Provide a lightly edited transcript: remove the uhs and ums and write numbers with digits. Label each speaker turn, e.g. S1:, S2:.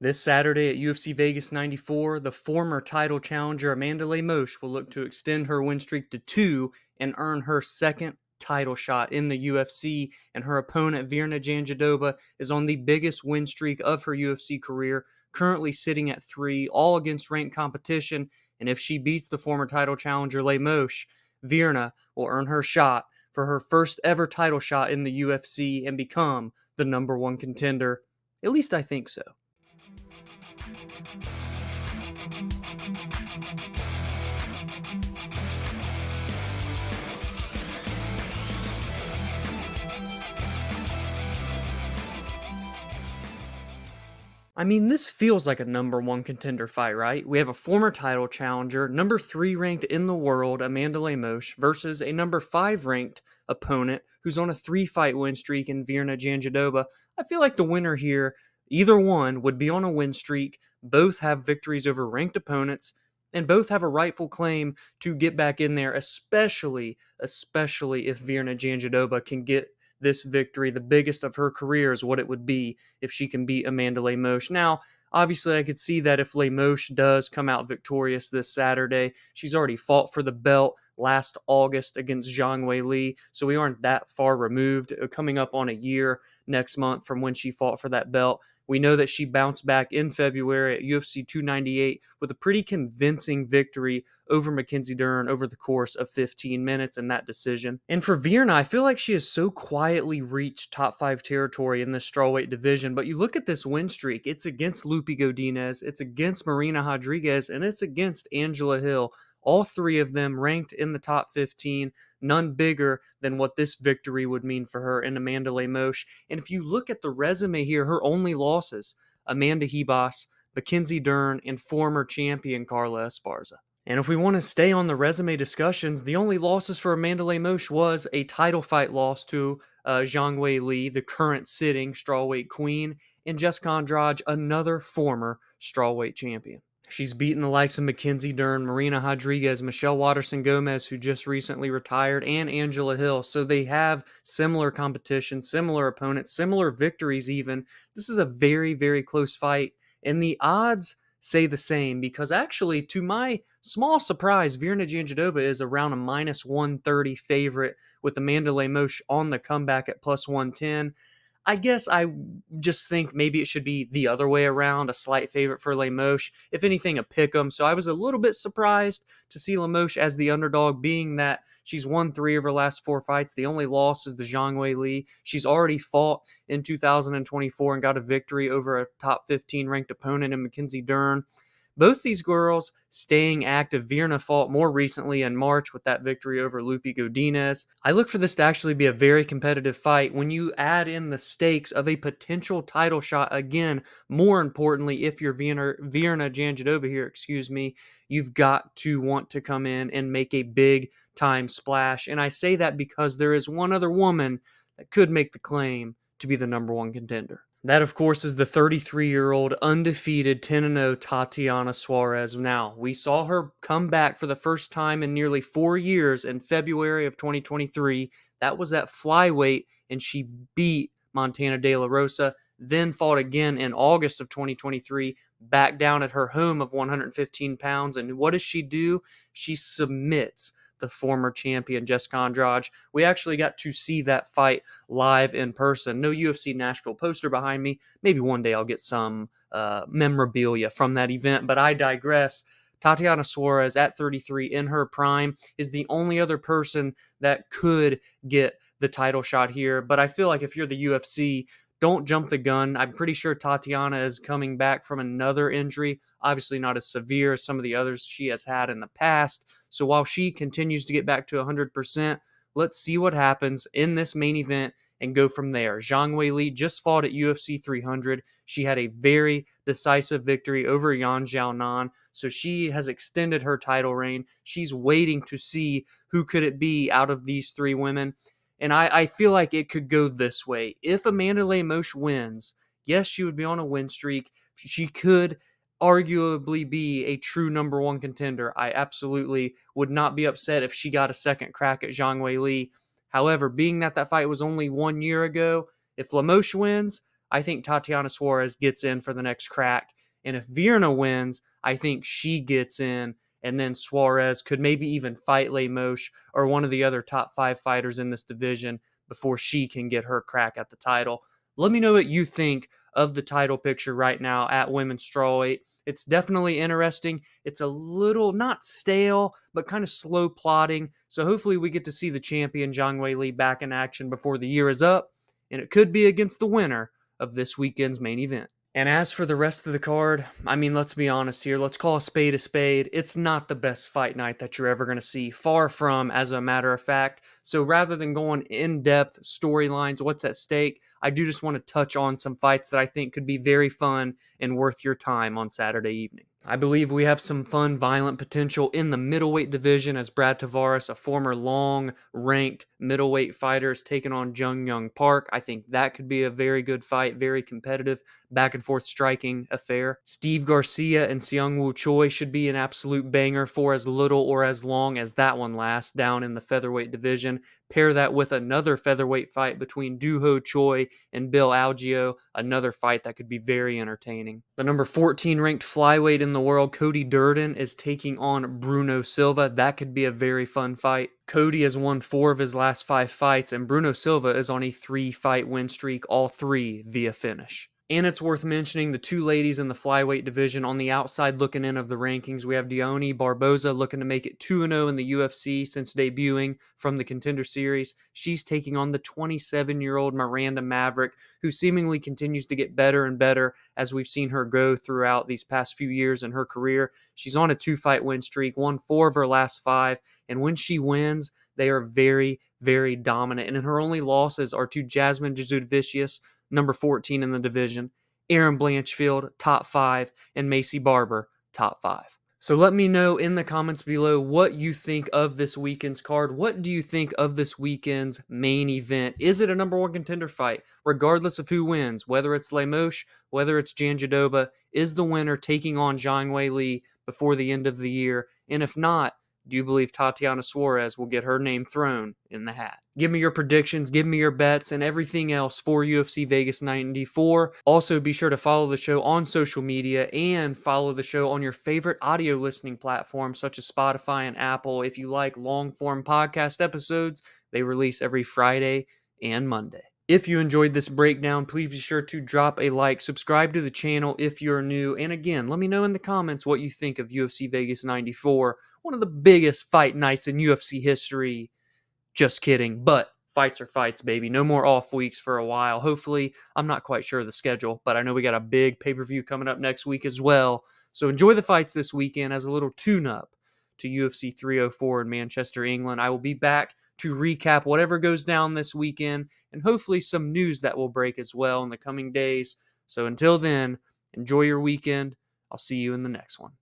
S1: This Saturday at UFC Vegas 94, the former title challenger Amanda Lemos will look to extend her win streak to two and earn her second title shot in the UFC, and her opponent Virna Jandiroba is on the biggest win streak of her UFC career, currently sitting at three, all against ranked competition, and if she beats the former title challenger Lemos, Virna will earn her shot for her first ever title shot in the UFC and become the number one contender. At least I think so. I mean, this feels like a number one contender fight, right? We have a former title challenger, number three ranked in the world, Amanda Lemos, versus a number five ranked opponent who's on a three-fight win streak in Virna Jandiroba. I feel like the winner here, either one, would be on a win streak. Both have victories over ranked opponents, and both have a rightful claim to get back in there, especially if Virna Jandiroba can get this victory, the biggest of her career, is what it would be if she can beat Amanda Lemos. Now, obviously, I could see that if Lemos does come out victorious this Saturday, she's already fought for the belt last August against Zhang Weili, so we aren't that far removed, coming up on a year next month from when she fought for that belt. We know that she bounced back in February at UFC 298 with a pretty convincing victory over Mackenzie Dern over the course of 15 minutes in that decision. And for Virna, I feel like she has so quietly reached top five territory in the strawweight division. But you look at this win streak, it's against Lupi Godinez, it's against Marina Rodriguez, and it's against Angela Hill. All three of them ranked in the top 15, none bigger than what this victory would mean for her in Amanda Lemos. And if you look at the resume here, her only losses, Amanda Hebos, Mackenzie Dern, and former champion Carla Esparza. And if we want to stay on the resume discussions, the only losses for Amanda Lemos was a title fight loss to Zhang Weili, the current sitting strawweight queen, and Jessica Andrade, another former strawweight champion. She's beaten the likes of Mackenzie Dern, Marina Rodriguez, Michelle Waterson Gomez, who just recently retired, and Angela Hill. So they have similar competition, similar opponents, similar victories even. This is a very, very close fight, and the odds say the same because actually, to my small surprise, Virna Jandiroba is around a minus 130 favorite with Amanda Lemos on the comeback at plus 110. I guess I just think maybe it should be the other way around, a slight favorite for Lemos. If anything, a pick 'em. So I was a little bit surprised to see Lemos as the underdog, being that she's won three of her last four fights. The only loss is the Zhang Weili. She's already fought in 2024 and got a victory over a top 15 ranked opponent in Mackenzie Dern. Both these girls staying active. Virna fought more recently in March with that victory over Lupi Godinez. I look for this to actually be a very competitive fight when you add in the stakes of a potential title shot. Again, more importantly, if you're Virna Jandiroba here, you've got to want to come in and make a big time splash. And I say that because there is one other woman that could make the claim to be the number one contender. That, of course, is the 33-year-old undefeated 10-0 Tatiana Suarez. Now, we saw her come back for the first time in nearly 4 years in February of 2023. That was at flyweight, and she beat Montana De La Rosa, then fought again in August of 2023, back down at her home of 115 pounds. And what does she do? She submits the former champion Jessica Andrade. We actually got to see that fight live in person. No UFC Nashville poster behind me. Maybe one day I'll get some memorabilia from that event, but I digress. Tatiana Suarez at 33 in her prime is the only other person that could get the title shot here. But I feel like if you're the UFC, don't jump the gun. I'm pretty sure Tatiana is coming back from another injury, obviously not as severe as some of the others she has had in the past. So while she continues to get back to 100%, let's see what happens in this main event and go from there. Zhang Weili just fought at UFC 300. She had a very decisive victory over Yan Xiaonan, so she has extended her title reign. She's waiting to see who could it be out of these three women. And I feel like it could go this way. If Amanda Lemos wins, yes, she would be on a win streak. She could arguably be a true number one contender. I absolutely would not be upset if she got a second crack at Zhang Weili. However, being that fight was only 1 year ago, if Lemos wins, I think Tatiana Suarez gets in for the next crack. And if Virna wins, I think she gets in. And then Suarez could maybe even fight Lemos or one of the other top 5 fighters in this division before she can get her crack at the title. Let me know what you think of the title picture right now at women's strawweight. It's definitely interesting. It's a little not stale, but kind of slow plotting. So hopefully we get to see the champion Zhang Weili back in action before the year is up, and it could be against the winner of this weekend's main event. And as for the rest of the card, I mean, let's be honest here. Let's call a spade a spade. It's not the best fight night that you're ever going to see. Far from, as a matter of fact. So rather than going in-depth storylines, what's at stake, I do just want to touch on some fights that I think could be very fun and worth your time on Saturday evening. I believe we have some fun, violent potential in the middleweight division as Brad Tavares, a former long-ranked middleweight fighter, is taking on Jung Young Park. I think that could be a very good fight, very competitive, back-and-forth striking affair. Steve Garcia and Seungwoo Choi should be an absolute banger for as little or as long as that one lasts down in the featherweight division. Pair that with another featherweight fight between Dooho Choi and Bill Algeo, another fight that could be very entertaining. The number 14 ranked flyweight in the world, Cody Durden, is taking on Bruno Silva. That could be a very fun fight. Cody has won 4 of his last 5 fights, and Bruno Silva is on a 3-fight win streak, all 3 via finish. And it's worth mentioning the 2 ladies in the flyweight division on the outside looking in of the rankings. We have Dione Barbosa looking to make it 2-0 in the UFC since debuting from the Contender Series. She's taking on the 27-year-old Miranda Maverick, who seemingly continues to get better and better as we've seen her go throughout these past few years in her career. She's on a 2-fight win streak, won 4 of her last 5, and when she wins, they are very, very dominant. And her only losses are to Jasmine Jasudavicius, number 14 in the division, Aaron Blanchfield, top 5, and Macy Barber, top 5. So let me know in the comments below what you think of this weekend's card. What do you think of this weekend's main event? Is it a number 1 contender fight? Regardless of who wins, whether it's Lemos, whether it's Jandiroba, is the winner taking on Zhang Weili before the end of the year? And if not, do you believe Tatiana Suarez will get her name thrown in the hat? Give me your predictions, give me your bets, and everything else for UFC Vegas 94. Also, be sure to follow the show on social media and follow the show on your favorite audio listening platforms such as Spotify and Apple. If you like long-form podcast episodes, they release every Friday and Monday. If you enjoyed this breakdown, please be sure to drop a like, subscribe to the channel if you're new, and again, let me know in the comments what you think of UFC Vegas 94, one of the biggest fight nights in UFC history. Just kidding, but fights are fights, baby. No more off weeks for a while. Hopefully, I'm not quite sure of the schedule, but I know we got a big pay-per-view coming up next week as well. So enjoy the fights this weekend as a little tune-up to UFC 304 in Manchester, England. I will be back to recap whatever goes down this weekend and hopefully some news that will break as well in the coming days. So until then, enjoy your weekend. I'll see you in the next one.